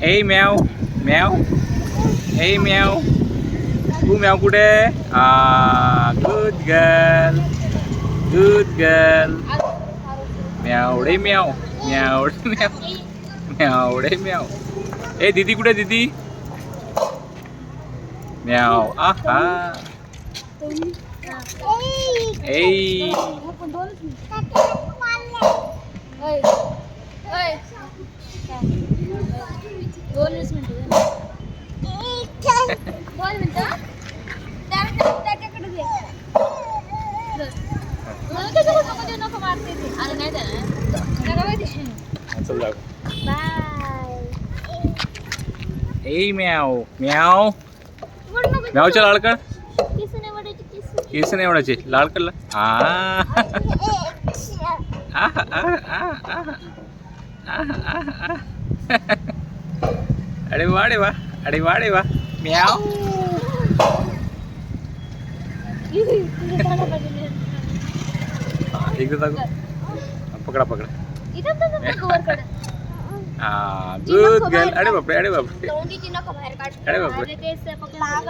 ए म्याव म्याव ए म्याव तू म्याव कुठे गुड गर्ल म्यावडे म्याव म्यावडे म्याव म्यावडे म्याव ए दीदी कुठे दीदी म्याव आहा ए ए म्याव म्याव म्यावच्या लाडकड केस नाही एवढाचे लाडकडला अरे वा रे वा अरे वा रे वा म्याव एकदा पकडा पकडा गुड गर्ल अरे बापरे अरे बापरे अरे बापरे